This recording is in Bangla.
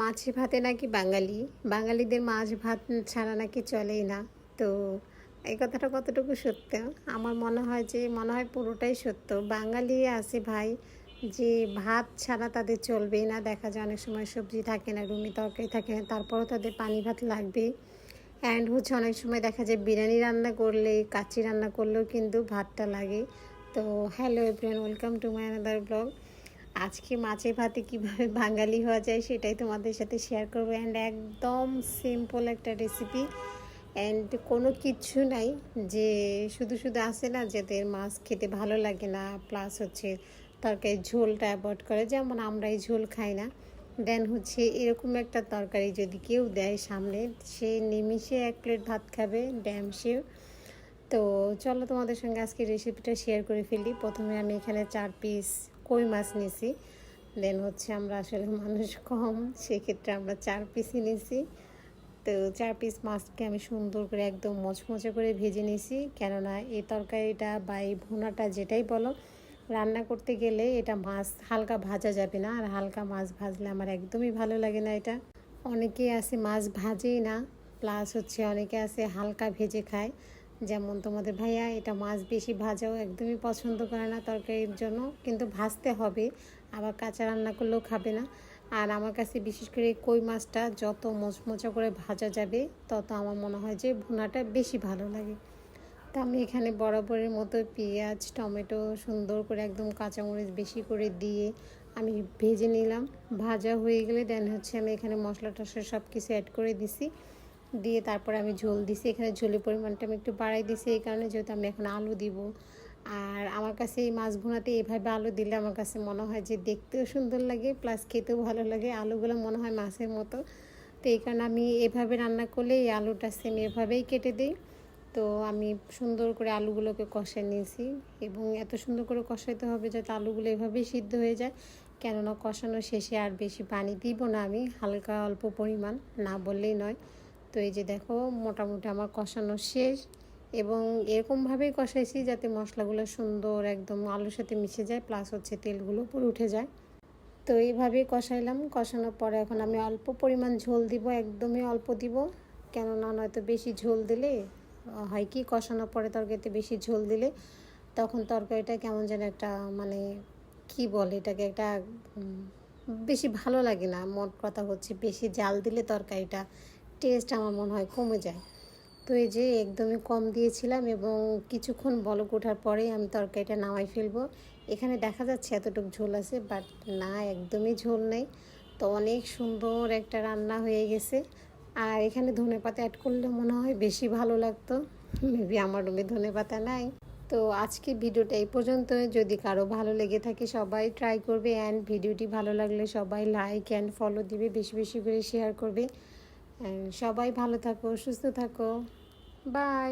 মাছে ভাতে নাকি বাঙালি, বাঙালিদের মাছ ভাত ছাড়া নাকি চলেই না। তো এই কথাটা কতটুকু সত্য? আমার মনে হয় পুরোটাই সত্য। বাঙালি আছে ভাই, যে ভাত ছাড়া তাদের চলবেই না। দেখা যায় অনেক সময় সবজি থাকে না, রুমি তরকারি থাকে না, তারপরেও তাদের পানি ভাত লাগবেই। অ্যান্ড হচ্ছে অনেক সময় দেখা যায় বিরিয়ানি রান্না করলে, কাচ্চি রান্না করলেও কিন্তু ভাতটা লাগে। তো hello everyone, welcome to my another blog. আজকে মাছে ভাতে কীভাবে বাঙালি হওয়া যায় সেটাই তোমাদের সাথে শেয়ার করবো। অ্যান্ড একদম সিম্পল একটা রেসিপি, অ্যান্ড কোনো কিচ্ছু নাই যে শুধু শুধু আসে না যাদের মাছ খেতে ভালো লাগে না, প্লাস হচ্ছে তরকারির ঝোলটা অ্যাভয়েড করে, যেমন আমরা এই ঝোল খাই না। দেন হচ্ছে এরকম একটা তরকারি যদি কেউ দেয় সামনে, সে নিমিষে 1 প্লেট ভাত খাবে, ড্যাম শিওর। তো চলো তোমাদের সঙ্গে আজকে রেসিপিটা শেয়ার করে ফেলি। প্রথমে আমি এখানে 4 পিস কই মাছ নিয়েছি। দেন হচ্ছে আমরা আসলে মানুষ কম, সেক্ষেত্রে আমরা 4 পিসই নিয়েছি। তো 4 পিস মাছকে আমি সুন্দর করে একদম মচমচে করে ভেজে নিয়েছি, কেননা এই তরকারিটা বা এই ভুনাটা যেটাই বলো, রান্না করতে গেলে এটা মাছ হালকা ভাজা যাবে না। আর হালকা মাছ ভাজলে আমার একদমই ভালো লাগে না এটা। অনেকেই আছে মাছ ভাজেই না, প্লাস হচ্ছে অনেকে আছে হালকা ভেজে খায়। যেমন তোমাদের ভাইয়া এটা মাছ বেশি ভাজাও একদমই পছন্দ করে না তরকারির জন্য, কিন্তু ভাজতে হবে, আবার কাঁচা রান্না করলেও খাবে না। আর আমার কাছে বিশেষ করে কই মাছটা যত মচমচা করে ভাজা যাবে, তত আমার মনে হয় যে ভুনাটা বেশি ভালো লাগে। তো আমি এখানে বরাবরের মতো পেঁয়াজ, টমেটো সুন্দর করে একদম কাঁচামরিচ বেশি করে দিয়ে আমি ভেজে নিলাম। ভাজা হয়ে গেলে দেন হচ্ছে আমি এখানে মশলা টশলা সব কিছু অ্যাড করে দিছি, দিয়ে তারপরে আমি ঝোল দিছি। এখানে ঝোলের পরিমাণটা আমি একটু বাড়াই দিছি, এই কারণে যেহেতু আমি এখন আলু দিব। আর আমার কাছে এই মাছ ভুনাতে এভাবে আলু দিলে আমার কাছে মনে হয় যে দেখতেও সুন্দর লাগে, প্লাস খেতেও ভালো লাগে। আলুগুলো মনে হয় মাছের মতো। তো এই কারণে আমি এভাবে রান্না করলে এই আলুটা সেম এভাবেই কেটে দিই। তো আমি সুন্দর করে আলুগুলোকে কষাই নিয়েছি, এবং এত সুন্দর করে কষাইতে হবে যাতে আলুগুলো এভাবেই সিদ্ধ হয়ে যায়। কেননা কষানো শেষে আর বেশি পানি দিব না, আমি হালকা অল্প পরিমাণ, না বললেই নয়। তো এই যে দেখো, মোটামুটি আমার কষানো শেষ, এবং এরকমভাবেই কষাইছি যাতে মশলাগুলো সুন্দর একদম আলুর সাথে মিশে যায়, প্লাস হচ্ছে তেলগুলো উপরে উঠে যায়। তো এইভাবেই কষাইলাম। কষানোর পরে এখন আমি অল্প পরিমাণ ঝোল দিব, একদমই অল্প দিব, কেননা নয়তো বেশি ঝোল দিলে হয় কি, কষানোর পরে তরকারিতে বেশি ঝোল দিলে তখন তরকারিটা কেমন যেন একটা, মানে কি বলে এটাকে, একটা বেশি ভালো লাগে না। মোট কথা হচ্ছে বেশি জাল দিলে তরকারিটা টেস্ট আমার মনে হয় কমে যায়। তো এই যে একদমই কম দিয়েছিলাম, এবং কিছুক্ষণ বলক ওঠার পরেই আমি তরকারিটা নামাই ফেলবো। এখানে দেখা যাচ্ছে এতটুকু ঝোল আছে, বাট না, একদমই ঝোল নেই। তো অনেক সুন্দর একটা রান্না হয়ে গেছে। আর এখানে ধনেপাতা অ্যাড করলে মনে হয় বেশি ভালো লাগতো, মেবি আমার রুমে ধনেপাতা নাই। তো আজকে ভিডিওটা এই পর্যন্ত। যদি কারো ভালো লেগে থাকে সবাই ট্রাই করবে, অ্যান্ড ভিডিওটি ভালো লাগলে সবাই লাইক অ্যান্ড ফলো দিবে, বেশি বেশি করে শেয়ার করবে। সবাই ভালো থাকো, সুস্থ থাকো, বাই।